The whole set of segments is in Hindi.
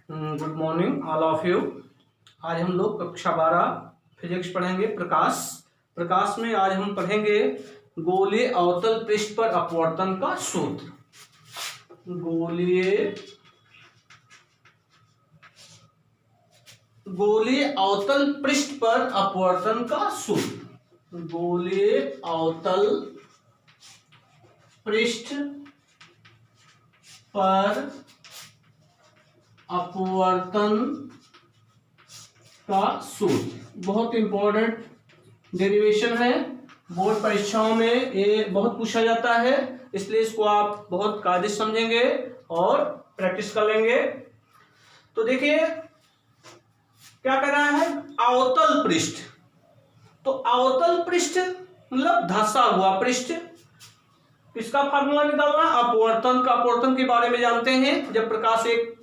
Good morning all of you. आज हम लोग कक्षा 12 फिजिक्स पढ़ेंगे। प्रकाश में आज हम पढ़ेंगे गोलीय अवतल पृष्ठ पर अपवर्तन का सूत्र। गोलीय अवतल पृष्ठ पर अपवर्तन का सूत्र। गोलीय अवतल पृष्ठ पर अपवर्तन का सूत्र बहुत इंपॉर्टेंट डेरिवेशन है। बोर्ड परीक्षाओं में ये बहुत पूछा जाता है, इसलिए इसको आप बहुत कायदे से समझेंगे और प्रैक्टिस कर लेंगे। तो देखिए क्या कर रहा है, अवतल पृष्ठ। तो अवतल पृष्ठ मतलब धंसा हुआ पृष्ठ। इसका फार्मूला निकालना, अपवर्तन का। अपवर्तन के बारे में जानते हैं, जब प्रकाश एक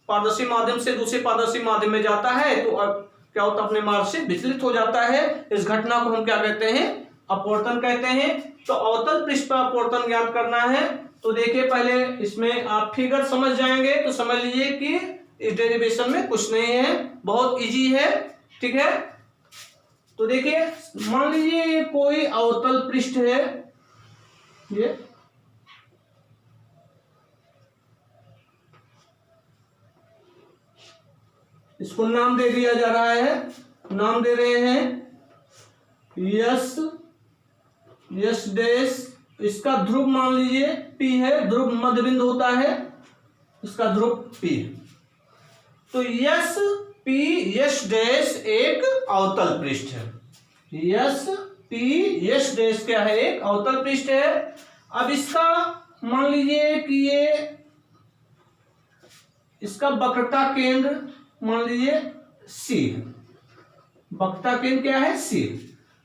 पारदर्शी माध्यम से दूसरे पारदर्शी माध्यम में जाता है तो अब क्या होता है, अपने मार्ग से विचलित हो जाता है। इस घटना को हम क्या कहते हैं, अपवर्तन कहते हैं। तो अवतल पृष्ठ पर अपवर्तन ज्ञात करना है। तो देखिए पहले इसमें आप फिगर समझ जाएंगे तो समझ लीजिए कि इस डेरिवेशन में कुछ नहीं है, बहुत इजी है। ठीक है, तो देखिए मान लीजिए ये कोई अवतल पृष्ठ है, ये इसको नाम दे दिया जा रहा है। नाम दे रहे हैं यस डैश। इसका ध्रुव मान लीजिए P है, ध्रुव मध्य बिंदु होता है, इसका ध्रुव P। तो यस डैश एक अवतल पृष्ठ है। यस डैश क्या है, एक अवतल पृष्ठ है। अब इसका मान लीजिए कि ये इसका वक्रता केंद्र मान लीजिए C है। वक्रता केंद्र क्या है, C।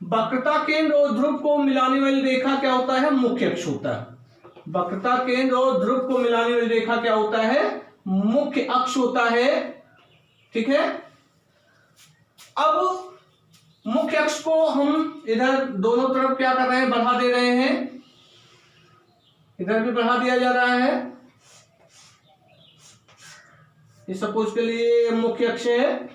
वक्रता केंद्र और ध्रुव को मिलाने वाली रेखा क्या होता है, मुख्य अक्ष होता है। वक्रता केंद्र और ध्रुव को मिलाने वाली रेखा क्या होता है, मुख्य अक्ष होता है। ठीक है, अब मुख्य अक्ष को हम इधर दोनों तरफ क्या कर रहे हैं, बढ़ा दे रहे हैं। इधर भी बढ़ा दिया जा रहा है। ये सपोज के लिए मुख्य अक्ष है,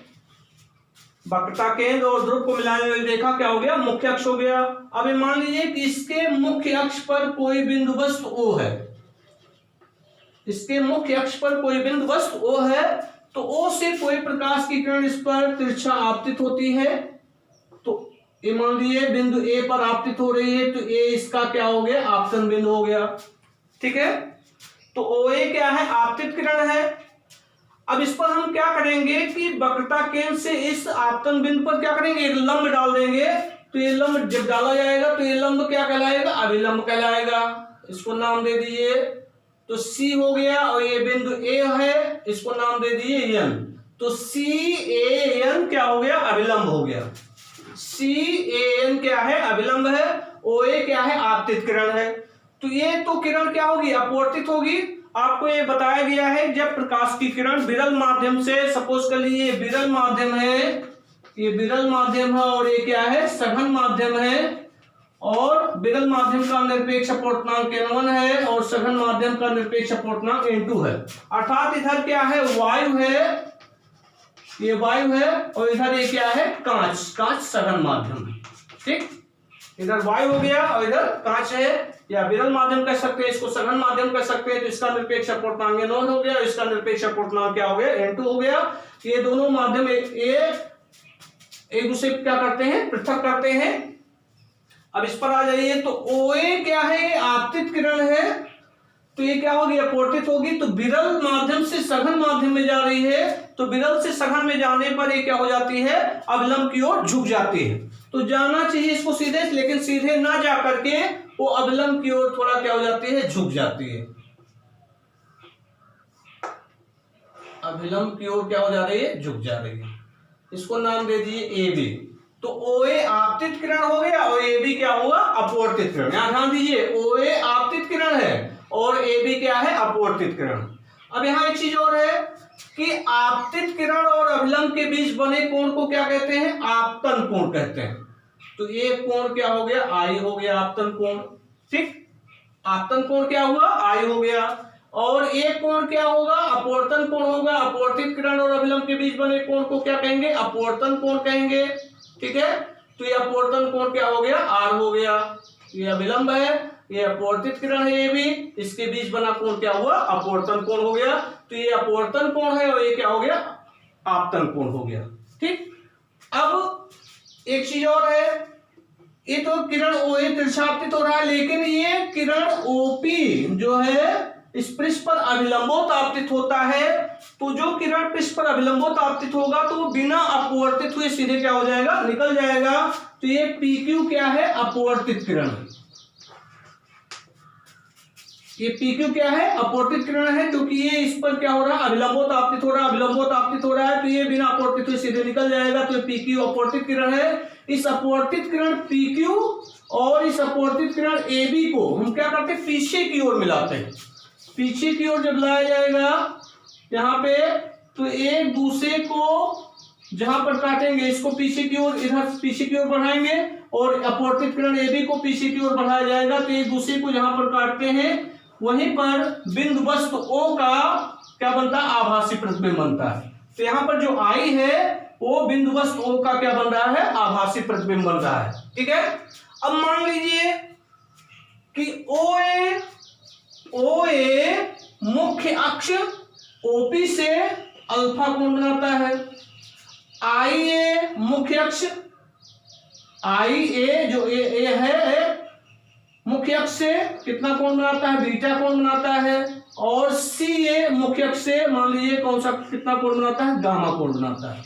वक्रता केंद्र और ध्रुव को मिलाने वाली रेखा क्या हो गया, मुख्य अक्ष हो गया। अब ये मान लीजिए कि इसके मुख्य अक्ष पर कोई बिंदु वस्तु O है। इसके मुख्य अक्ष पर कोई बिंदु वस्तु O है, तो O से कोई प्रकाश की किरण इस पर तिरछा आपतित होती है। तो ये मान लीजिए बिंदु A पर आपतित हो रही है, तो A इसका क्या हो गया, आपतन बिंदु हो गया। ठीक है, तो OA क्या है, आपतित किरण है। अब इस पर हम क्या करेंगे कि वक्रता केंद्र से इस आपतन बिंदु पर क्या करेंगे, एक लंब डाल देंगे। तो ये लंब जब डाला जाएगा तो ये लंब क्या कहलाएगा, अभिलंब कहलाएगा। इसको नाम दे दीजिए, तो C हो गया, और ये बिंदु A है, इसको नाम दे दीजिए N। तो CAN क्या हो गया, अभिलंब हो गया। CAN क्या है, अभिलंब है। OA क्या है, आपतित किरण है। तो ये तो किरण क्या होगी, अपवर्तित होगी। आपको ये बताया गया है जब प्रकाश की किरण विरल माध्यम से, सपोज कर लीजिए विरल माध्यम है, ये विरल माध्यम है और ये क्या है, सघन माध्यम है। और विरल माध्यम का निरपेक्ष अपवर्तनांक N1 है और सघन माध्यम का निरपेक्ष अपवर्तनांक N2 है। अर्थात इधर क्या है, वायु है, ये वायु है, और इधर ये क्या है, कांच सघन माध्यम है। ठीक, इधर वायु हो गया और इधर कांच है, या विरल माध्यम कह सकते हैं, इसको सघन माध्यम कह सकते हैं। तो इसका निरपेक्ष अपवर्तनांक N1 हो गया, इसका निरपेक्ष अपवर्तनांक क्या हो गया, N2 हो गया। ये दोनों माध्यम एक दूसरे क्या करते हैं, पृथक करते हैं। अब इस पर आ जाइए, तो OA क्या है, आपतित किरण है, तो ये क्या होगी, अपवर्तित होगी। तो विरल माध्यम से सघन माध्यम में जा रही है, तो विरल से सघन में जाने पर ये क्या हो जाती है, अभिलंब की ओर झुक जाती है। तो जाना चाहिए इसको सीधे, लेकिन सीधे ना जा करके वो अभिलंब की ओर थोड़ा क्या हो जाती है, झुक जाती है। अभिलंब की ओर क्या हो जा रही है, झुक जा रही है। इसको नाम दे दीजिए AB। तो OA आपतित किरण हो गया और AB क्या होगा, अपवर्तित किरण। यहां ध्यान दीजिए, OA आपतित किरण है और AB क्या है, अपवर्तित किरण। अब यहां एक चीज और है कि आपतित किरण और अभिलंब के बीच बने कोण को क्या कहते हैं, आपतन कोण कहते हैं। तो ये कोण क्या हो गया, I हो गया, आपतन कोण। ठीक, आपतन कोण क्या हुआ, I हो गया। और एक कोण क्या होगा, अपवर्तन कोण होगा। अपवर्तित किरण और अभिलंब के बीच बने कोण को क्या कहेंगे, अपवर्तन कोण कहेंगे। ठीक है, तो ये अपवर्तन कोण क्या हो गया, आर हो गया। ये अभिलंब है, ये अपवर्तित किरण है, ये भी, इसके बीच बना कोण क्या हुआ, अपवर्तन कोण हो गया। तो ये अपवर्तन कोण है और ये क्या हो गया, आपतन कोण हो गया। ठीक, अब एक चीज और है, ये तो किरण OA तिरछापतित हो रहा है, लेकिन ये किरण OP जो है इस पृष्ठ पर अभिलंबोत आपतित होता है। तो जो किरण पृष्ठ पर अभिलंबोत आपतित होगा तो वो बिना अपवर्तित हुए सीधे क्या हो जाएगा, निकल जाएगा। तो ये PQ क्या है, अपवर्तित किरण है। ये PQ क्या है, अपवर्तित किरण है, क्योंकि ये इस पर क्या हो रहा है, अभिलंबोत आपतित हो रहा है, अभिलंबोत आपतित हो रहा है, तो ये बिना अपवर्तित हुए सीधे निकल जाएगा। तो ये PQ अपवर्तित किरण है। इस अपवर्तित किरण PQ और इस अपवर्तित किरण AB को हम क्या करते हैं, पीछे की ओर मिलाते हैं। पीछे की ओर जब लाया जाएगा यहाँ पे, तो एक दूसरे को जहां पर काटेंगे इसको पीछे की ओर, इधर पीछे की ओर बढ़ाएंगे और अपवर्तित किरण AB को पीछे की ओर बढ़ाया जाएगा। तो एक दूसरे को जहां पर काटते हैं वहीं पर बिंदु वस्तु O का क्या बनता है, आभासी प्रतिबिंब बनता है। तो यहाँ पर जो I है वो बिंदु वस्तु O का क्या बन रहा है, आभासी प्रतिबिंब बन रहा है। ठीक है, अब मान लीजिए कि OA मुख्य अक्ष OP से अल्फा कोण बनाता है। IA मुख्य अक्ष, IA जो A है मुख्य अक्ष से कितना कोण बनाता है, बीटा कोण बनाता है। और CA मुख्य अक्ष से मान लीजिए कौन सा कितना कोण बनाता है, गामा कोण बनाता है।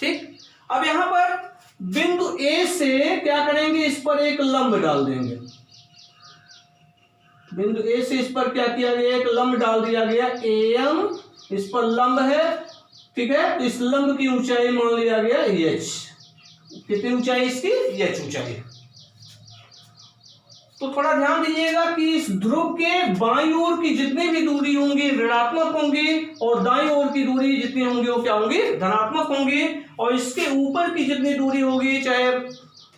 ठीक, अब यहां पर बिंदु A से क्या करेंगे, इस पर एक लंब डाल देंगे। बिंदु A से इस पर क्या किया गया, एक लंब डाल दिया गया AM, इस पर लंब है। ठीक है, इस लंब की ऊंचाई मान लिया गया H। कितनी ऊंचाई इसकी, H ऊंचाई। तो थोड़ा ध्यान दीजिएगा कि इस ध्रुव के बाईं ओर की जितनी भी दूरी होंगी ऋणात्मक होंगी और दाईं ओर की दूरी जितनी होंगी वो क्या होंगी, धनात्मक होंगी। और इसके ऊपर की जितनी दूरी होगी, चाहे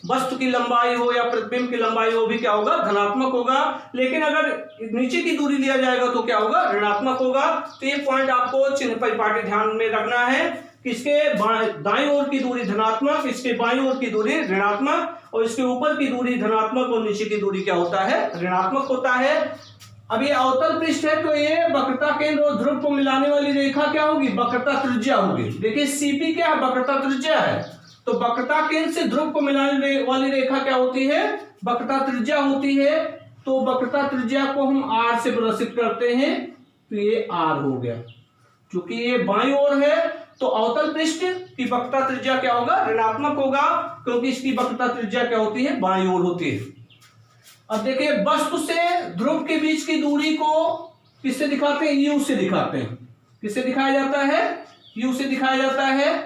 वस्तु की लंबाई हो या प्रतिबिंब की लंबाई हो, भी क्या होगा, धनात्मक होगा। लेकिन अगर नीचे की दूरी लिया जाएगा तो क्या होगा, ऋणात्मक होगा। तो ये पॉइंट आपको चिन्ह परिपाटी ध्यान में रखना है कि इसके दाईं ओर की दूरी धनात्मक, इसके बाईं ओर की दूरी ऋणात्मक, और इसके ऊपर की दूरी धनात्मक और नीचे की दूरी क्या होता है, ऋणात्मक होता है। अब ये अवतल पृष्ठ है, तो ये वक्रता केंद्र और ध्रुव को मिलाने वाली रेखा क्या होगी, वक्रता त्रिज्या होगी। देखिए CP क्या है, वक्रता त्रिज्या है। तो वक्रता केंद्र से ध्रुव को मिलाने वाली रेखा क्या होती है, वक्रता त्रिज्या होती है। तो वक्रता त्रिज्या को हम R से प्रदर्शित करते हैं, तो ये R हो गया। क्योंकि ये बाईं ओर है तो अवतल पृष्ठ की वक्रता त्रिज्या क्या होगा, ऋणात्मक होगा, क्योंकि इसकी वक्रता त्रिज्या क्या होती है, बाईं ओर होती है। अब देखिए वस्तु से ध्रुव के बीच की दूरी को किससे दिखाते हैं, U से दिखाते हैं। किससे दिखाया जाता है, U से दिखाया जाता है।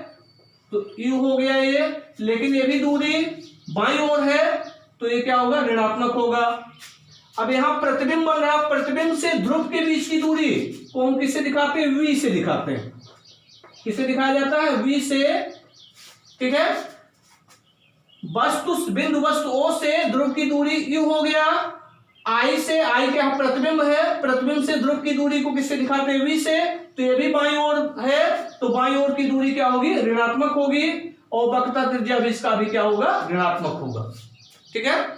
तो U हो गया ये, लेकिन ये भी दूरी बाईं ओर है तो ये क्या होगा, ऋणात्मक होगा। अब यहां प्रतिबिंब बन रहा, प्रतिबिंब से ध्रुव के बीच की दूरी को हम किससे दिखाते हैं, V से दिखाते हैं। किसे दिखाया जाता है, V से। ठीक है, बिंदु वस्तु O से ध्रुव की दूरी U हो गया। I से, I क्या प्रतिबिंब है, प्रतिबिंब से ध्रुव की दूरी को किससे दिखाते हैं, V से। तो ये भी बाईं ओर है, तो बाईं ओर की दूरी क्या होगी, ऋणात्मक होगी। और वक्रता त्रिज्या भी इसका भी क्या होगा, ऋणात्मक होगा। ठीक है,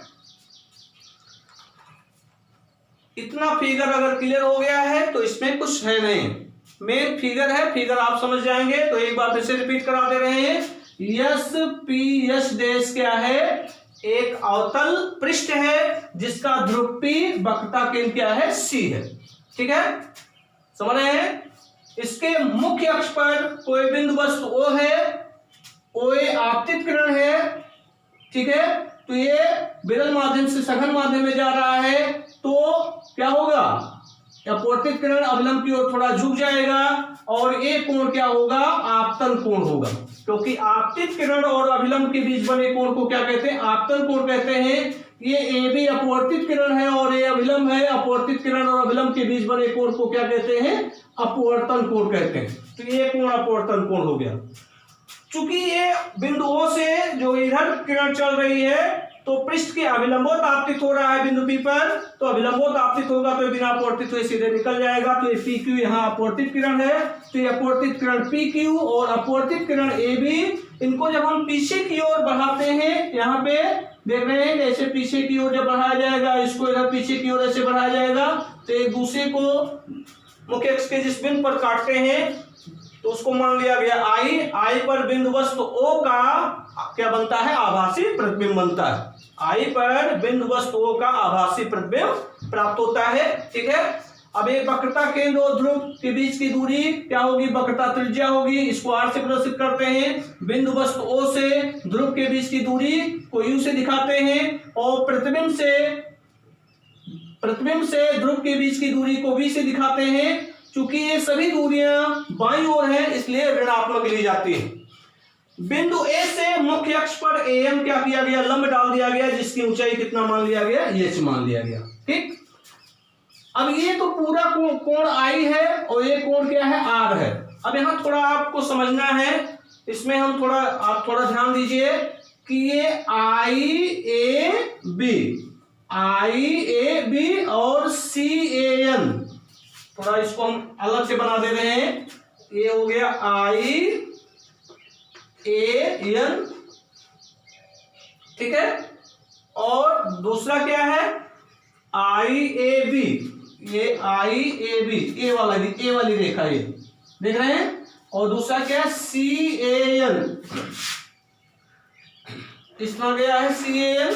इतना फिगर अगर क्लियर हो गया है तो इसमें कुछ है नहीं, मेन फिगर है, फिगर आप समझ जाएंगे। तो एक बार फिर से रिपीट करा दे रहे हैं, यस पी यस देश क्या है, एक अवतल पृष्ठ है जिसका ध्रुव P वक्रता केंद्र क्या है, C है। ठीक है, समझ रहे हैं। इसके मुख्य अक्ष पर कोई बिंदु वस्तु O है, OA आपतित किरण है। ठीक है, तो ये विरल माध्यम से सघन माध्यम में जा रहा है, तो क्या होगा, अपवर्तित किरण अभिलंब की ओर थोड़ा झुक जाएगा और एक कोण क्या होगा, आपतन कोण होगा। क्योंकि आपतित किरण और अभिलंब के बीच बने कोण को क्या कहते हैं, आपतन कोण कहते हैं। ये AB अपवर्तित किरण है और ये अभिलंब है, अपवर्तित किरण और अभिलंब के बीच बने कोण को क्या कहते हैं, अपवर्तन कोण कहते हैं। तो ये कोण अपवर्तन कोण हो गया। चूंकि ये बिंदु O से जो इधर किरण चल रही है तो पृष्ठ के अभिलंबोत आपतित हो रहा है बिंदु P पर, तो अभिलंबोत आपतित होगा तो बिना अपवर्तित हुए सीधे निकल जाएगा। तो ये PQ यहाँ अपवर्तित किरण है, तो ये अपवर्तित किरण PQ और अपवर्तित किरण AB, इनको जब हम पीछे की ओर बढ़ाते हैं, यहाँ पे देख रहे हैं ऐसे पीछे की ओर जब बढ़ाया जाएगा, इसको इधर पीछे की ओर ऐसे बढ़ाया जाएगा, तो एक दूसरे को मुख्य अक्ष के जिस बिंदु पर काटते हैं तो उसको मान लिया गया I पर बिंदु वस्तु O का क्या बनता है, आभासी प्रतिबिंब बनता है। I पर बिंदु वस्तु O का आभासी प्रतिबिंब प्राप्त होता है। ठीक है, अब एक वक्रता केंद्र और ध्रुव के बीच की दूरी क्या होगी, वक्रता त्रिज्या होगी, इसको R से प्रदर्शित करते हैं। बिंदु वस्तु O से ध्रुव के बीच की दूरी को U से दिखाते हैं और प्रतिबिंब से ध्रुव के बीच की दूरी को V से दिखाते हैं। चूंकि ये सभी दूरियां बाईं ओर हैं इसलिए ऋणात्मक ली जाती है। बिंदु A से मुख्य अक्ष पर AM क्या किया गया, लंब डाल दिया गया, जिसकी ऊंचाई कितना मान लिया गया, h मान लिया गया। ठीक, अब ये तो पूरा कोण I है और ये कोण क्या है, R है। अब यहाँ थोड़ा आपको समझना है, इसमें हम आप थोड़ा ध्यान दीजिए कि ये IAB और CAN, थोड़ा इसको हम अलग से बना दे रहे हैं। ये हो गया IAN, ठीक है, और दूसरा क्या है IAB, ये IAB, ए वाली रेखा ये देख रहे हैं, और दूसरा क्या है CAN, इसमें गया है CAN,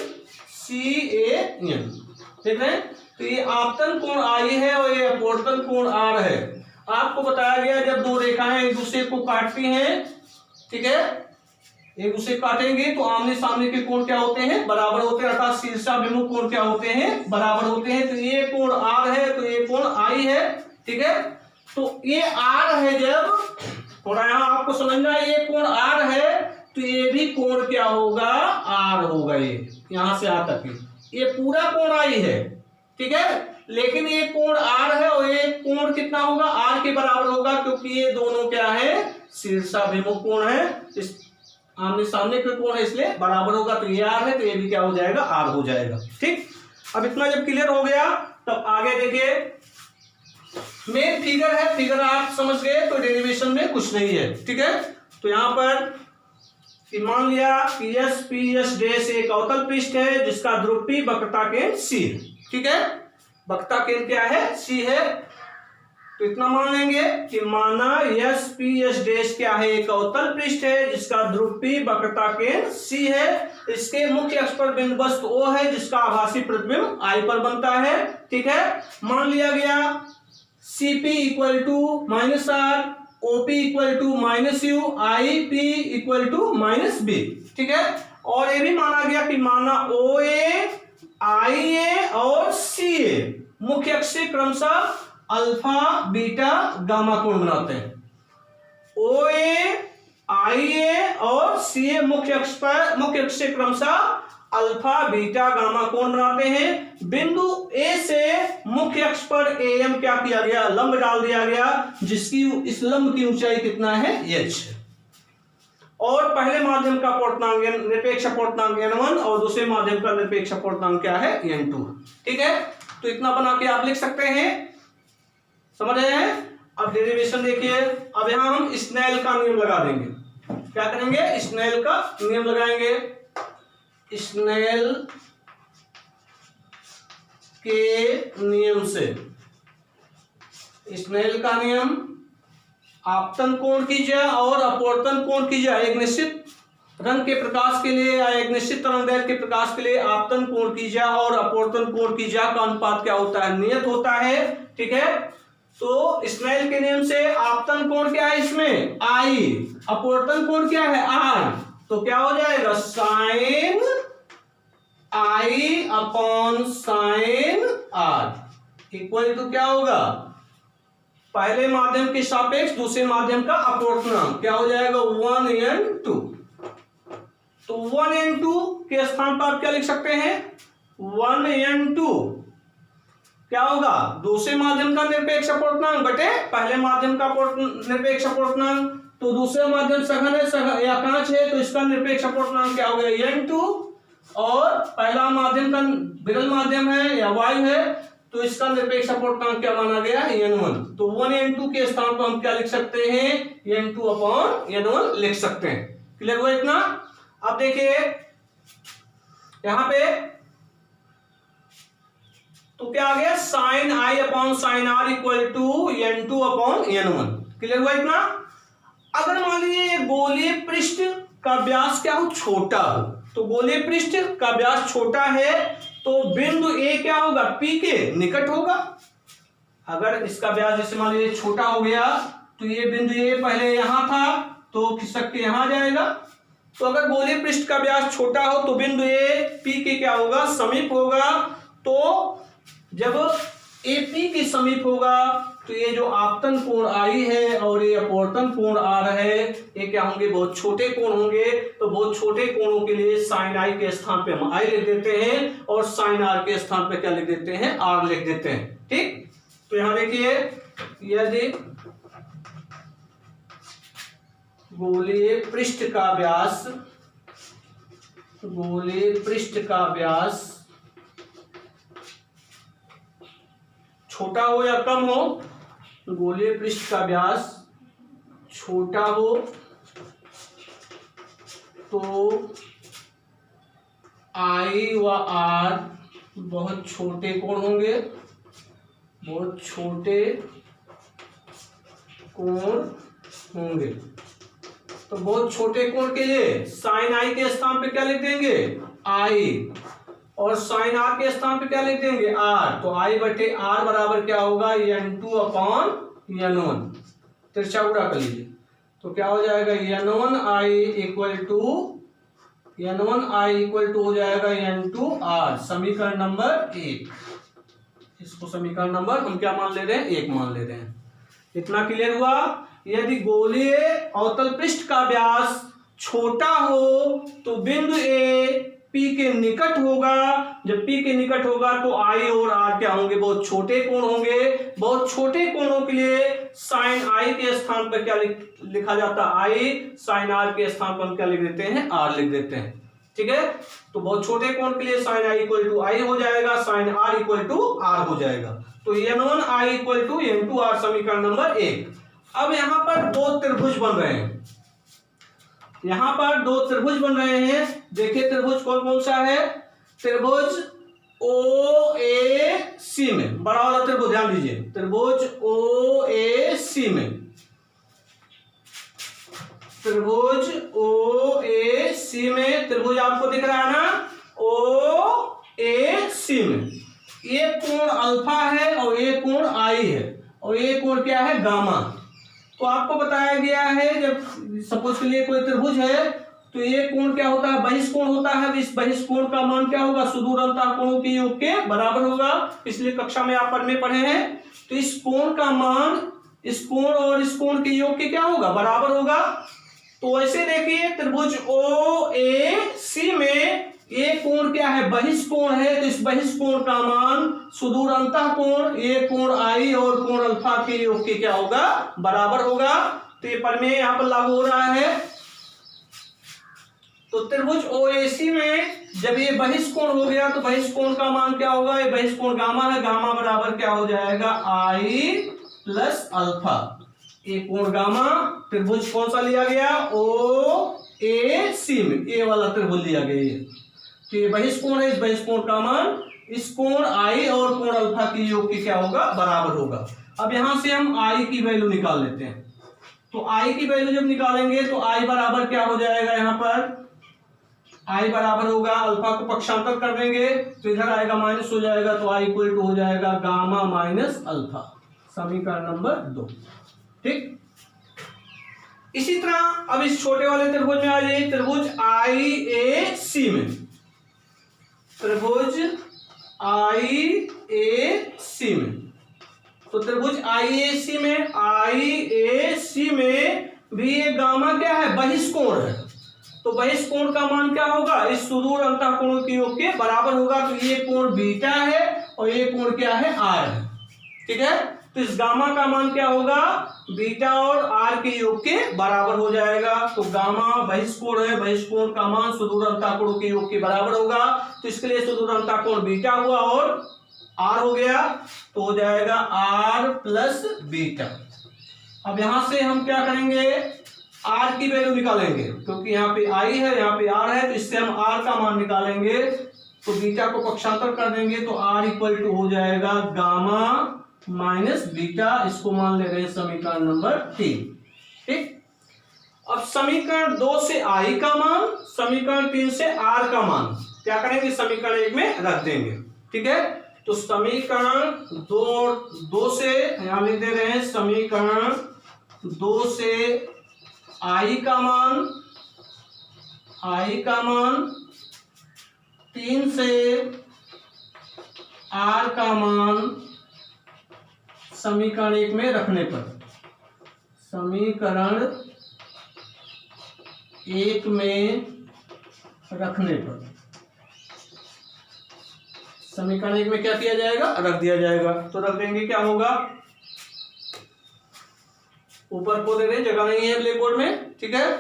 देख रहे हैं। तो ये आपतन कोण I है और ये अपवर्तन कोण R है। आपको बताया गया जब दो रेखाएं एक दूसरे को काटती हैं, ठीक है, एक दूसरे काटेंगे तो आमने सामने के कोण क्या होते हैं, बराबर होते हैं, अर्थात शीर्षाभिमुख कोण क्या होते हैं, बराबर होते हैं। तो ये कोण R है तो ये कोण I है, ठीक है। तो ये R है, जब थोड़ा यहाँ आपको समझना है, ये कोण R है तो ये भी कोण क्या होगा, R होगा। ये यहां से यहां तक ये पूरा कोण I है, ठीक है, लेकिन ये कोण R है और ये कोण कितना होगा, R के बराबर होगा, क्योंकि ये दोनों क्या है, शीर्षाभिमुख कोण है, इस आमने सामने के कोण है इसलिए बराबर होगा। तो ये R है तो ये भी क्या हो जाएगा, R हो जाएगा। ठीक, अब इतना जब क्लियर हो गया तब आगे देखिए, मेन फिगर है, फिगर आप समझ गए तो डेरिवेशन में कुछ नहीं है। ठीक है, तो यहां पर मान लिया कि PS डैश एक अवतल पृष्ठ है जिसका ध्रुव P वक्रता केंद्र C है। ठीक है, वक्रता केंद्र क्या है, C है। तो इतना मान लेंगे कि माना PS डैश क्या है, एक अवतल पृष्ठ है जिसका ध्रुव P वक्रता केंद्र C है। इसके मुख्य अक्ष पर बिंदु वस्तु O है जिसका आभासी प्रतिबिंब I पर बनता है। ठीक है, मान लिया गया CP equal to -R, OP equal to -U, IP equal to -B। ठीक है, और ये भी माना गया कि माना OA, IA और CA मुख्य अक्ष से क्रमशः अल्फा बीटा गामा कोण बनाते हैं। OA, IA और CA मुख्य अक्ष से क्रमशः अल्फा बीटा गामा कोण बनाते हैं। बिंदु A से मुख्य अक्ष पर AM क्या किया गया, लंब डाल दिया गया, जिसकी इस लंब की ऊंचाई कितना है, h। और पहले माध्यम का पूर्णांक निरपेक्ष पूर्णांक n1 और दूसरे माध्यम का निरपेक्ष पूर्णांक क्या है, n2। ठीक है, तो इतना बना के आप लिख सकते हैं, समझ रहे हैं। अब डेरिवेशन देखिए, अब यहां हम स्नेल का नियम लगा देंगे। क्या करेंगे, स्नेल का नियम लगाएंगे। स्नेल के नियम से, स्नेल का नियम, आपतन कोण कीजिए और अपवर्तन कोण कीजिए एक निश्चित रंग के प्रकाश के लिए या एक निश्चित तरंगदैर्घ्य के प्रकाश के लिए आपतन कोण कीजिए और अपवर्तन कोण कीजिए का अनुपात क्या होता है, नियत होता है। ठीक है, तो स्नेल के नियम से आपतन कोण क्या है, इसमें I, अपवर्तन कोण क्या है, R, तो क्या हो जाएगा, sine I upon sine R equal to क्या होगा, पहले माध्यम के सापेक्ष दूसरे माध्यम का अपवर्तनांक क्या हो जाएगा, 1n2। तो 1n2 के स्थान पर आप क्या लिख सकते हैं, 1n2 क्या होगा, दूसरे माध्यम का निरपेक्ष अपवर्तनांक बटे पहले माध्यम का निरपेक्ष अपवर्तनांक। तो दूसरे माध्यम सघन है या कांच है तो इसका निरपेक्ष अपवर्तनांक क्या हो गया, n2 और पहला माध्यम का विरल माध्यम है या वायु है, तो इसका निरपेक्ष अपूर्णांक क्या माना गया है, n1। तो 1n2 के स्थान पर हम क्या लिख सकते हैं, n2/n1 लिख सकते हैं। क्लियर हुआ इतना। अब देखिए यहां पे तो क्या आ गया, sin i/sin r = n2/n1। Clear हुआ इतना। अगर मान लीजिए गोलीय पृष्ठ का व्यास क्या हो, छोटा हो, तो गोलीय पृष्ठ का व्यास छोटा है तो बिंदु ए क्या होगा, पी के निकट होगा। अगर इसका व्यास जैसे मान लीजिए छोटा हो गया तो ये बिंदु ए पहले यहां था तो खिसक के यहां जाएगा। तो अगर गोलीय पृष्ठ का व्यास छोटा हो तो बिंदु ए पी के क्या होगा, समीप होगा। तो जब ए पी के समीप होगा तो ये जो आपतन कोण आई है और ये अपवर्तन कोण आ रहा है, ये क्या होंगे, बहुत छोटे कोण होंगे। तो बहुत छोटे कोणों के लिए साइन आई के स्थान पे हम आई लिख देते हैं और साइन आर के स्थान पे क्या लिख देते हैं, आर लिख देते हैं। ठीक, तो यहां देखिए यदि गोलीय पृष्ठ का व्यास छोटा हो या कम हो, गोलीय पृष्ठ का व्यास छोटा हो तो आई व आर बहुत छोटे कोण होंगे, बहुत छोटे कोण होंगे। तो बहुत छोटे कोण के लिए साइन आई के स्थान पे क्या लिख देंगे, आई, और साइन आर के स्थान पे क्या लिख देंगे, आर। तो I/R बराबर क्या होगा, n2/n1। तिरछा गुणा कर लीजिए तो क्या हो जाएगा, n1I = हो जाएगा n2R। समीकरण नंबर 1। इसको समीकरण नंबर हम क्या मान ले रहे हैं, 1 मान ले रहे हैं। इतना क्लियर हुआ। यदि गोलीय अवतल पृष्ठ का व्यास छोटा हो तो बिंदु ए P के निकट होगा। जब P के निकट होगा तो I और R क्या होंगे, बहुत छोटे कोण होंगे। बहुत छोटे कोणों के लिए साइन I के स्थान पर क्या लिखा जाता है, I, साइन R के स्थान पर हम क्या लिख देते हैं, R लिख देते हैं। ठीक है, तो बहुत छोटे कोण के लिए साइन I = I हो जाएगा, साइन R = R हो जाएगा। तो n1I = n2R समीकरण नंबर 1। अब यहां पर दो त्रिभुज बन रहे हैं, देखिए त्रिभुज कौन कौन सा है, त्रिभुज OAC में, बड़ा वाला त्रिभुज ध्यान दीजिए, त्रिभुज OAC में, त्रिभुज आपको दिख रहा है ना, OAC में ये कोण अल्फा है और ये कोण आई है और ये कोण क्या है, गामा। तो आपको बताया गया है जब सपोज के लिए कोई त्रिभुज है तो ये कोण क्या होता है, बहिष्कोण होता है। इस बहिष्कोण का मान क्या होगा, सुदूर अंतः कोणों के योग के बराबर होगा। पिछली कक्षा में आप पढ़े हैं। तो इस कोण का मान इस कोण और इस कोण के योग के क्या होगा, बराबर होगा। तो ऐसे देखिए त्रिभुज OAC में ये कोण क्या है, बहिष्कोण है। तो इस बहिष्कोण का मान सुदूर अंतः कोण, ये कोण आई और कोण अल्फा के योग के क्या होगा, बराबर होगा। तो ये प्रमेय यहां पर लागू हो रहा है। तो त्रिभुज OAC में जब ये बहिष्कोण हो गया तो बहिष्कोण का मान क्या होगा, ये बहिष्कोण गामा है, गामा बराबर क्या हो जाएगा, I + अल्फा। ये कोण गामा, त्रिभुज कौन सा लिया गया, OAC में, ये वाला त्रिभुज लिया गया। तो ये बहिष्कोण है, इस बहिष्कोण का मान इस कोण I और कोण अल्फा के योग के क्या होगा, बराबर होगा। अब यहां से हम I की वैल्यू निकाल लेते हैं। तो I की वैल्यू जब निकालेंगे तो I बराबर क्या हो जाएगा, यहां पर I बराबर होगा, अल्फा को पक्षांतर कर देंगे तो इधर आएगा माइनस हो जाएगा। तो I = हो जाएगा गामा माइनस अल्फा, समीकरण नंबर 2। ठीक, इसी तरह अब इस छोटे वाले त्रिभुज में आ जाइए, त्रिभुज IAC में, त्रिभुज IAC में। तो त्रिभुज IAC में भी ये गामा क्या है, बहिष्कोण है। तो बहिष्कोण का मान क्या होगा, इस सुदूर अंतः कोणों के योग के बराबर होगा। तो ये कोण बीटा है और ये कोण क्या है, R है। ठीक है, तो इस गामा का मान क्या होगा, बीटा और आर के योग के बराबर हो जाएगा। तो गामा बहिष्कोण है, बहिष्कोण का मान सुदूरता कोण के योग के बराबर होगा। तो इसके लिए सुदूरता कोण बीटा हुआ और आर हो गया, तो हो जाएगा आर प्लस बीटा। अब यहां से हम क्या करेंगे, आर की वैल्यू निकालेंगे, क्योंकि यहाँ पे आई है यहाँ पे आर है, तो इससे हम आर का मान निकालेंगे। तो बीटा को पक्षांतर कर देंगे तो आर इक्वल टू हो जाएगा गामा माइनस बीटा। इसको मान ले रहे हैं समीकरण नंबर 3। ठीक, अब समीकरण 2 से आई का मान, समीकरण 3 से आर का मान क्या करेंगे, समीकरण 1 में रख देंगे। ठीक है, तो समीकरण 2 से यहां लिख दे रहे हैं, समीकरण 2 से आई का मान 3 से आर का मान समीकरण 1 में रखने पर, समीकरण 1 में रखने पर, समीकरण 1 में क्या किया जाएगा, रख दिया जाएगा। तो रख देंगे, क्या होगा, ऊपर को दे रहे, जगह नहीं है ब्लैक बोर्ड में। ठीक है,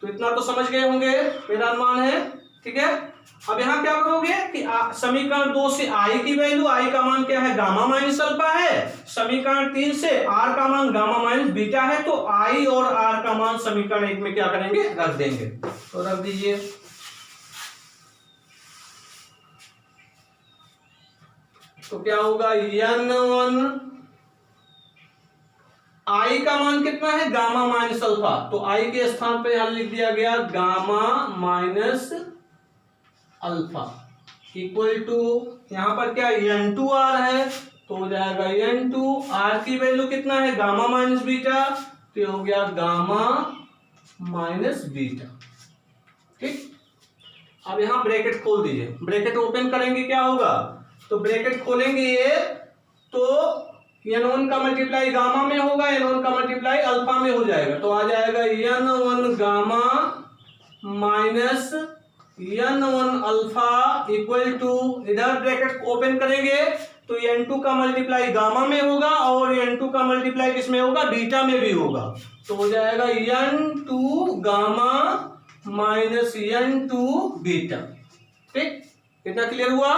तो इतना तो समझ गए होंगे, मेरा अनुमान है। ठीक है, अब यहां क्या करोगे कि समीकरण 2 से आई की वैल्यू, आई का मान क्या है, गामा माइनस अल्फा है। समीकरण 3 से आर का मान गामा माइनस बीटा है। तो आई और आर का मान समीकरण 1 में क्या करेंगे, रख देंगे। तो रख दीजिए, तो क्या होगा, n1 आई का मान कितना है, गामा माइनस अल्फा, तो आई के स्थान पे यहां लिख दिया गया gamma minus alpha equal to, यहां पर क्या n2r है, तो हो जाएगा n2, r की वैल्यू कितना है, गामा माइनस बीटा, तो हो गया गामा माइनस बीटा। ठीक, अब यहां ब्रैकेट खोल दीजिए, ब्रैकेट ओपन करेंगे क्या होगा, तो ब्रैकेट खोलेंगे ये, तो n1 का मल्टीप्लाई गामा में होगा, n1 का मल्टीप्लाई अल्फा में हो जाएगा। तो आ जाएगा n1 gamma minus n1 alpha equal to, इधर ब्रैकेट ओपन करेंगे तो n2 का मल्टीप्लाई गामा में होगा और n2 का मल्टीप्लाई किसमें होगा, बीटा में भी होगा। तो हो जाएगा n2 gamma minus n2 beta. ठीक, कितना क्लियर हुआ।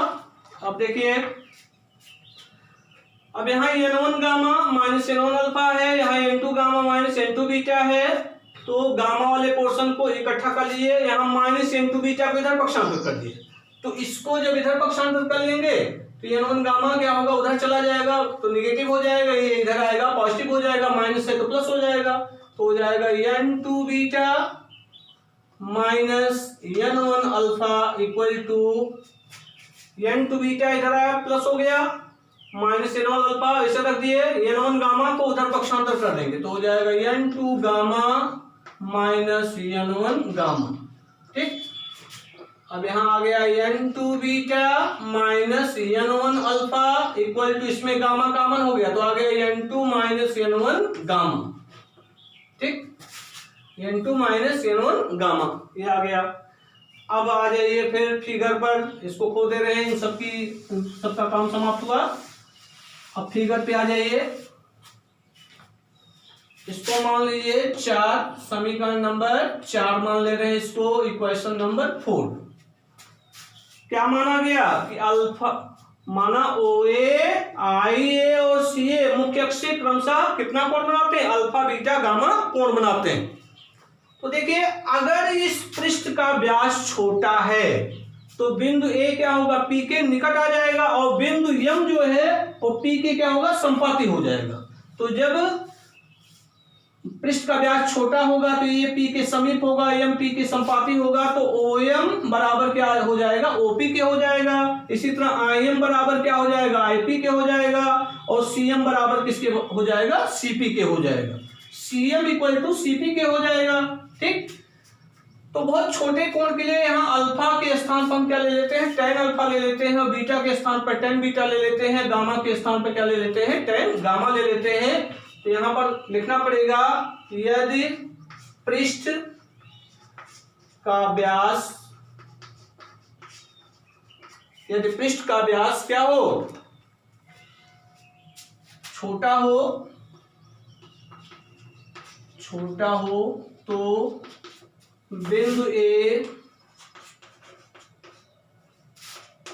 अब देखिए, अब यहाँ n1 gamma minus n1 alpha है, यहाँ n2 gamma minus n2 beta है। तो गामा वाले पोर्शन को इकट्ठा कर लिए, यहाँ माइनस n2 बीटा को इधर पक्षांतर कर दिए। तो इसको जब इधर पक्षांतर कर लेंगे तो n1 गामा क्या होगा, उधर चला जाएगा तो निगेटिव हो जाएगा, ये इधर आएगा पॉजिटिव हो जाएगा, माइनस है तो प्लस हो जाएगा। तो हो जाएगा n2 beta minus n1 alpha equal to, n2 beta इधर आया प्लस हो गया, माइनस n1 अल्फा ऐसे रख दिए, n1 गामा को उधर पक्षांतर कर देंगे तो हो जाएगा n2 gamma minus n1 gamma. ठीक, अब यहां आ गया n2 beta minus n1 alpha equal to, इसमें गामा कॉमन हो गया तो आ गया n2 माइनस n1 गामा। ठीक, n2 माइनस n1 गामा, ये आ गया। अब आ जाइए फिर फिगर पर, इसको खो दे रहे हैं, इन सबका काम समाप्त हुआ। अब फिगर पे आ जाइए, इसको मान लीजिए 4, समीकरण नंबर 4 मान ले रहे हैं इसको, इक्वेशन नंबर 4। क्या माना गया कि अल्फा माना OA, IA और CA मुख्य अक्ष से क्रमशः कितना कोण बनाते हैं, अल्फा बीटा गामा कोण बनाते हैं। तो देखिए, अगर इस पृष्ठ का व्यास छोटा है तो बिंदु A क्या होगा, P के निकट आ जाएगा और बिंदु M जो है वो P के क्या होगा, संपाती हो जाएगा। तो जब पृष्ठ का व्यास छोटा होगा तो ये P के समीप होगा, M P के संपाती होगा, तो OM बराबर क्या हो जाएगा, OP के हो जाएगा। इसी तरह IM बराबर क्या हो जाएगा, IP के हो जाएगा और CM बराबर किसके हो जाएगा, CP के हो जाएगा। CM इक्वल टू CP के हो जाएगा। ठीक, तो बहुत छोटे कोण के लिए यहाँ अल्फा के स्थान पर हम क्या ले लेते हैं, tan अल्फा ले लेते हैं, और बीटा के स्थान पर tan बीटा ले लेते हैं, गामा के स्थान पर क्या ले लेते हैं, tan गामा ले लेते हैं। तो यहाँ पर लिखना पड़ेगा, यदि पृष्ठ का व्यास क्या हो, छोटा हो तो बिंदु ए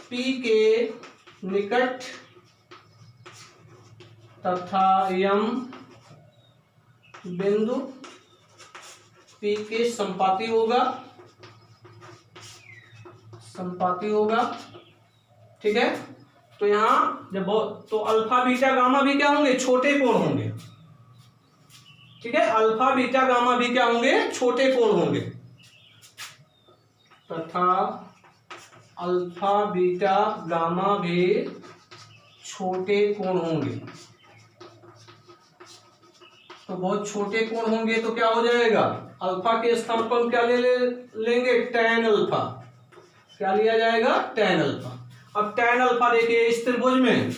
P के निकट तथा M बिंदु P के संपाती होगा। ठीक है, तो यहां जब तो अल्फा बीटा गामा भी क्या होंगे, छोटे कोण होंगे। ठीक है, अल्फा बीटा गामा भी क्या होंगे, छोटे कोण होंगे, तथा अल्फा बीटा गामा भी छोटे कोण होंगे। तो बहुत छोटे कोण होंगे तो क्या हो जाएगा, अल्फा के स्थान पर हम क्या लेंगे, tan अल्फा। क्या लिया जाएगा, tan अल्फा। अब tan अल्फा देखिए इस त्रिभुज में,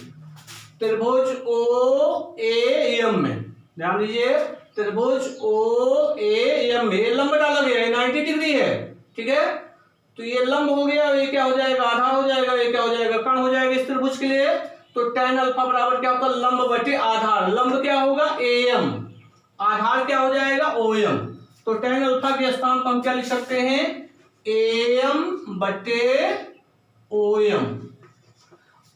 त्रिभुज OAM में, ध्यान दीजिए, त्रिभुज OAM में ये लंब डाला गया है, 90 डिग्री है। ठीक है, तो ये लंब हो गया, ये क्या हो जाएगा, आधार हो जाएगा, ये क्या हो जाएगा, कर्ण हो जाएगा इस त्रिभुज के लिए। तो tan अल्फा बराबर क्या होता है, लंब बटे आधार। लंब क्या होगा, AM, आधार क्या हो जाएगा, OM। तो tan अल्फा के स्थान पर हम क्या लिख सकते हैं, AM बटे OM।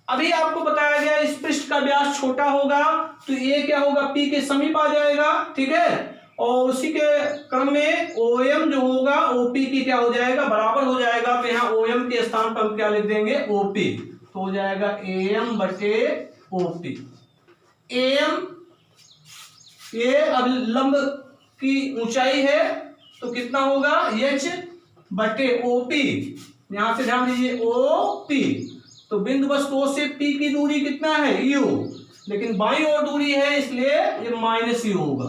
अभी आपको बताया गया इस पृष्ठ का व्यास छोटा होगा तो ये क्या होगा, P के समीप आ जाएगा। ठीक है, और उसी के क्रम में OM जो होगा OP की क्या हो जाएगा, बराबर हो जाएगा। तो यहाँ OM के स्थान पर हम क्या लिख देंगे, OP। तो हो जाएगा AM बटे OP। AM ये अब लंब की ऊंचाई है तो कितना होगा, H बटे OP। यहां से ध्यान दीजिए OP, तो बिंदु वस्तु O से P की दूरी कितना है, U, लेकिन बाईं ओर दूरी है इसलिए ये -U होगा।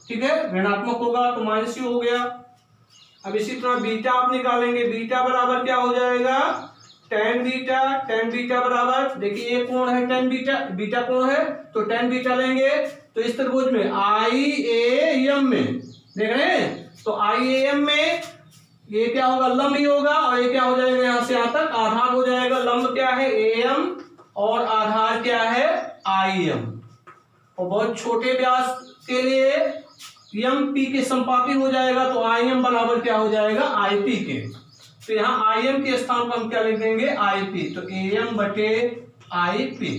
ठीक है, ऋणात्मक होगा तो -U हो गया। अब इसी तरह बीटा आप निकालेंगे, बीटा बराबर क्या हो जाएगा, tan बीटा। tan बीटा बराबर देखिए ये कोण है, tan बीटा, बीटा कोण है, तो tan बीटा लेंगे। तो इस त्रिभुज में IAM में देख रहे हैं, तो IAM में ये क्या होगा, लंब ही होगा, और ये क्या हो जाएगा, यहां से यहां तक आधार हो जाएगा। लंब क्या है, AM, और आधार क्या है, IM। और बहुत छोटे व्यास के लिए MP के संपाती हो जाएगा, तो IM बराबर क्या हो जाएगा, IP के। तो यहाँ IM के स्थान पर हम क्या लिख देंगे, IP। तो AM बटे IP।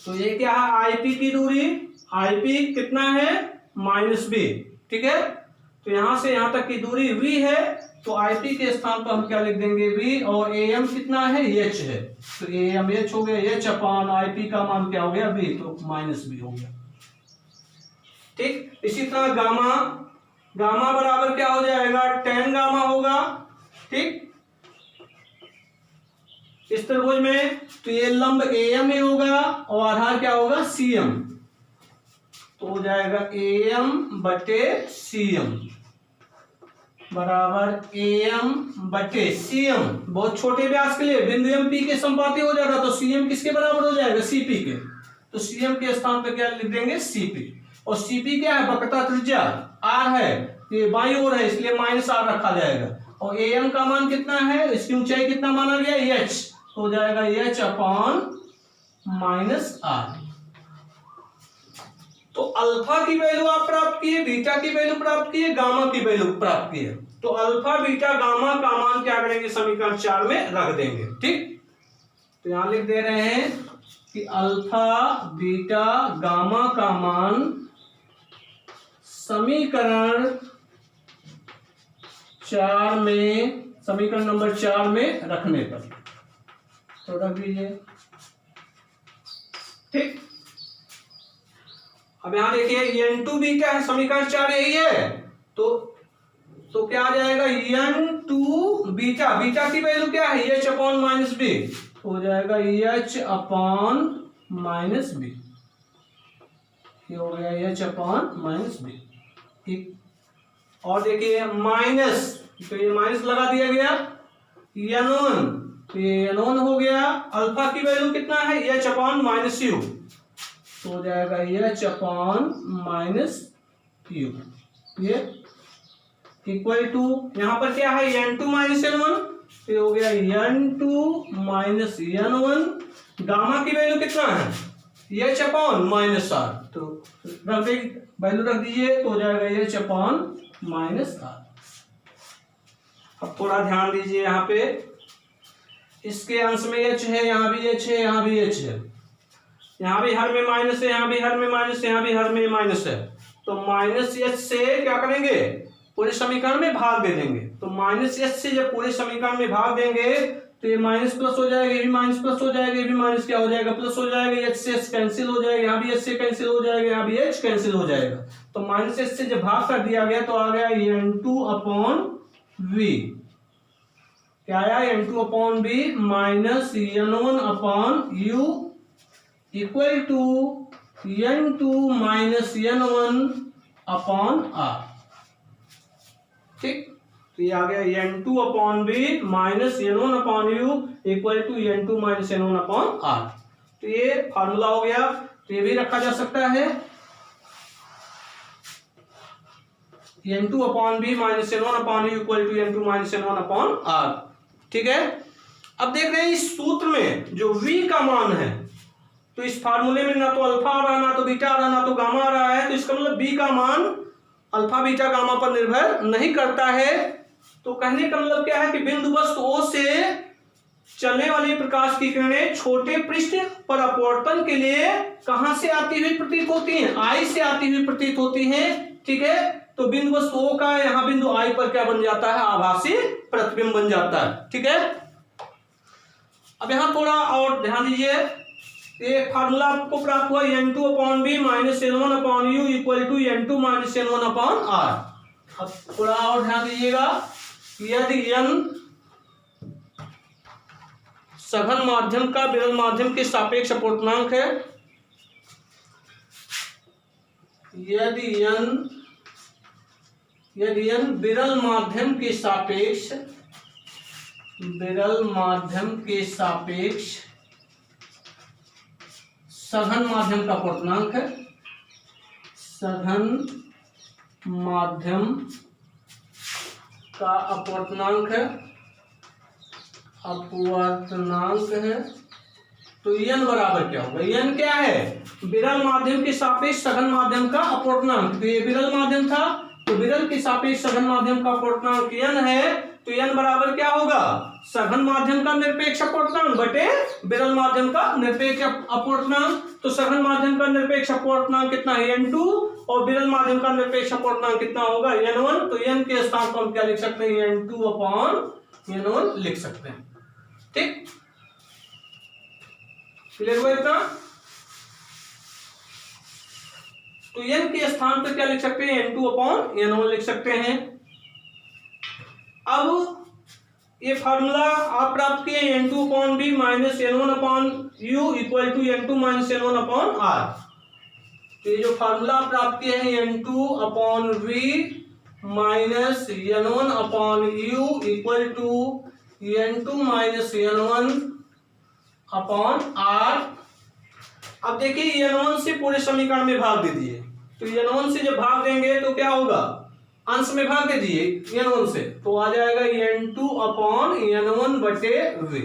तो ये क्या है, IP की दूरी, IP कितना है, -B। ठीक है, तो यहां से यहां तक की दूरी V है, तो IP के स्थान पर हम क्या लिख देंगे, V। और AM कितना है, H है, तो AM H हो गया, H अपान IP का मान क्या हो गया, V, तो -B हो गया। ठीक, इसी तरह गामा, गामा बराबर क्या हो जाएगा, tan गामा होगा। ठीक, इस त्रिभुज में तो ये लंब AM ही होगा और आधार क्या होगा, CM। तो हो जाएगा AM बटे CM बराबर AM बटे CM। बहुत छोटे व्यास के लिए बिंदु MP के संपाती हो जाएगा, तो CM किसके बराबर हो जाएगा, CP के। तो CM के स्थान पे क्या लिख देंगे, CP। और CP क्या है, वक्रता त्रिज्या R है, ये बाईं ओर है इसलिए -R रखा जाएगा। और AM का मान कितना है, इसकी ऊंचाई कितना माना गया, H, तो हो जाएगा H अपान -R। तो अल्फा की वैल्यू आप प्राप्त किए, बीटा की वैल्यू प्राप्त किए, गामा की वैल्यू प्राप्त किए। तो अल्फा बीटा गामा का मान क्या करेंगे, समीकरण 4 में रख देंगे। ठीक, तो यहां लिख दे रहे हैं कि अल्फा बीटा गामा का मान समीकरण 4 में, समीकरण नंबर 4 में रखने पर, तो रख दीजिए। ठीक, अब यहां देखिए N2 बीटा है, समीकरण 4 यही है, तो क्या आ जाएगा, N2 बीटा, बीटा की वैल्यू क्या है, H अपान -B, हो जाएगा H अपान -B, ये हो गया H अपान -B। ठीक, और देखिए माइनस, तो ये माइनस लगा दिया गया, N1, तो ये N1 हो गया। अल्फा की वैल्यू कितना है, H अपान -U, तो हो जाएगा H अपान -U, ये इक्वल टू, यहां पर क्या है, N2 -N1, ये हो गया N2 -N1। गामा की वैल्यू कितना है, एच अपॉन माइनस आर, तो रख दे वैल्यू रख दीजिए तो हो जाएगा एच अपॉन माइनस आर। अब थोड़ा ध्यान दीजिए यहाँ पे, इसके अंश में एच है, यहाँ भी एच है, यहाँ भी एच है, यहाँ भी हर में माइनस है, यहाँ भी हर में माइनस है, यहाँ भी हर में माइनस है, तो माइनस एच से क्या करेंगे पूरे समीकरण में भाग दे देंगे। तो माइनस एच से जब पूरे समीकरण में भाग देंगे तो ये माइनस प्लस हो जाएगा, ये भी माइनस प्लस हो जाएगा, ये भी माइनस क्या हो जाएगा प्लस हो जाएगा, एच से एच कैंसिल हो जाएगा, यहाँ भी एच से कैंसिल हो जाएगा, यहाँ भी एच कैंसिल हो जाएगा। तो माइनस एच से जब भाग कर दिया गया तो आ गया n2 अपॉन वी, क्या आया n2 upon b minus n1 upon u equal to n2 minus n1 upon r. ठीक, तो ये आ गया n2 upon b minus n1 upon u equal to n2 minus n1 upon are. तो ये फार्मूला हो गया, तो ये भी रखा जा सकता है n2 upon b minus n1 upon u equal to n2 minus n1 upon r. ठीक है, अब देख रहे हैं इस सूत्र में जो v का मान है, तो इस फार्मूले में ना तो अल्फा आ रहा, ना तो बीटा आ रहा, ना तो गामा आ रहा है, तो इसका मतलब b का मान अल्फा बीटा गामा पर निर्भर नहीं करता है। तो कहने का मतलब क्या है कि बिंदु वस्तु O से चलने वाली प्रकाश की किरणें छोटे पृष्ठ पर अपवर्तन के लिए कहां से आती हुई प्रतीत होती हैं, I से आती हुई प्रतीत होती हैं। ठीक है, तो बिंदु वस्तु O का यहां बिंदु I पर क्या बन जाता है, आभासी प्रतिबिंब बन जाता है। ठीक है, अब यहां थोड़ा और ध्यान दीजिए, एक फार्मूला आपको प्राप्त हुआ n2 upon b minus n1 upon u equal to n2 minus n1 upon R. अब थोड़ा और ध्यान दीजिएगा, यदि n सघन माध्यम का विरल माध्यम के सापेक्ष अपूर्णांक है, यदि n विरल माध्यम के सापेक्ष सघन माध्यम का अपूर्णांक है, सघन माध्यम का अपवर्तनांक है, तो n बराबर क्या होगा, n क्या है, विरल माध्यम के सापेक्ष सघन माध्यम का अपवर्तनांक। तो ये विरल माध्यम था, तो विरल के सापेक्ष सघन माध्यम का अपवर्तनांक n है, तो n बराबर क्या होगा, सघन माध्यम का निरपेक्ष अपवर्तनांक बटे विरल माध्यम का निरपेक्ष अपवर्तनांक। तो सघन माध्यम का निरपेक्ष अपवर्तनांक कितना है n2, और विरल माध्यम का निरपेक्ष अपवर्तनांक कितना होगा n1। तो n के स्थान पर हम क्या लिख सकते हैं, n2 अपॉन n1 लिख सकते हैं। ठीक, क्लियर हुआ इतना। तो n के स्थान पर क्या लिख सकते हैं, n2 अपॉन n1 लिख सकते हैं। अब ये फार्मूला आप प्राप्त किए n2 upon b minus n1 upon u equal to n2 minus n1 upon are. तो ये जो फार्मूला प्राप्त किए हैं n2 upon v minus n1 upon u equal to n2 minus n1 upon R. अब देखिए n1 से पूरे समीकरण में भाग दे दिए, तो n1 से जब भाग देंगे तो क्या होगा, अंश में भाग दे दिए n1 से, तो आ जाएगा n2 अपॉन n1 बटे v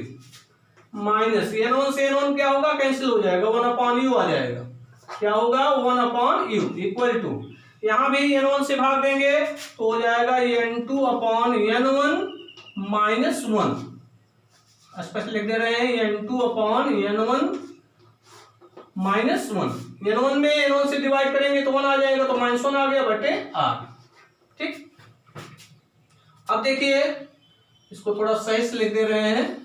माइनस n1 से n1 क्या होगा, कैंसिल हो जाएगा, 1 अपॉन u आ जाएगा, क्या होगा 1 अपॉन u इक्वल टू, यहां भी n1 से भाग देंगे तो हो जाएगा n2 अपॉन n1 माइनस 1, स्पष्ट लिख दे रहे हैं n2 upon n1 minus 1, n1 में n1 से डिवाइड करेंगे तो 1 आ जाएगा, तो माइनस 1 आ गया बटे r। ठीक, अब देखिए इसको थोड़ा सही से लिख दे रहे हैं,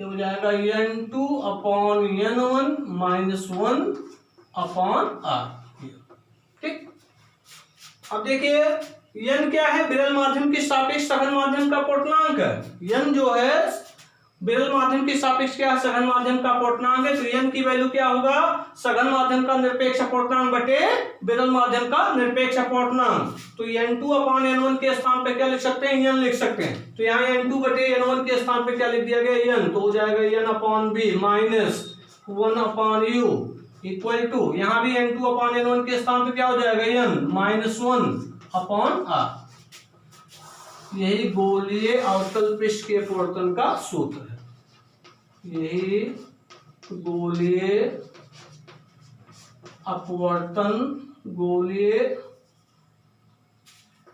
ये हो जाएगा n2 upon n1 minus 1 upon r। ठीक, अब देखिए n क्या है, विरल माध्यम के सापेक्ष सघन माध्यम का अपवर्तनांक है। n जो है विरल माध्यम के सापेक्ष क्या है, सघन माध्यम का अपवर्तनांक है, तो n की वैल्यू क्या होगा, सघन माध्यम का निरपेक्ष अपवर्तनांक बटे विरल माध्यम का निरपेक्ष अपवर्तनांक। तो n2 अपॉन n1 के स्थान पे क्या लिख सकते हैं, n लिख सकते हैं, तो यहाँ n2 बटे n1 के स्थान पे क्या लिख दिया गया n, तो हो जाएगा n upon b minus 1 upon u equal to, यहाँ भी n2 अपॉन n1 के स्थान पे क्या हो जाएगा n माइनस 1 अपॉन r। यही गोलीय अवतल पृष्ठ के अपवर्तन का सूत्र है, यही गोलीय अपवर्तन गोलीय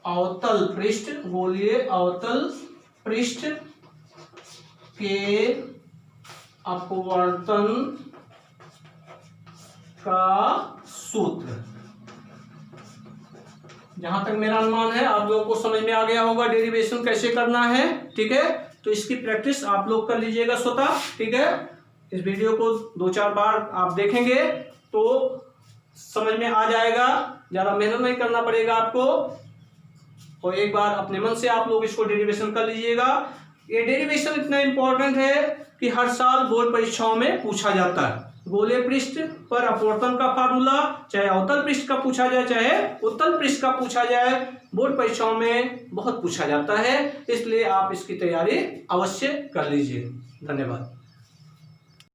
अवतल पृष्ठ के अपवर्तन का सूत्र। जहां तक मेरा अनुमान है आप लोगों को समझ में आ गया होगा डेरिवेशन कैसे करना है। ठीक है, तो इसकी प्रैक्टिस आप लोग कर लीजिएगा स्वतः। ठीक है, इस वीडियो को 2-4 बार आप देखेंगे तो समझ में आ जाएगा, ज्यादा मेहनत नहीं करना पड़ेगा आपको। और एक बार अपने मन से आप लोग इसको डेरिवेशन कर लीजिएगा। ये डेरिवेशन इतना इंपॉर्टेंट है कि हर साल बोर्ड परीक्षाओं में पूछा जाता है। गोलीय पृष्ठ पर अपवर्तन का फार्मूला चाहे अवतल पृष्ठ का पूछा जाए चाहे उत्तल पृष्ठ का पूछा जाए, बोर्ड परीक्षाओं में बहुत पूछा जाता है। इसलिए आप इसकी तैयारी अवश्य कर लीजिए। धन्यवाद।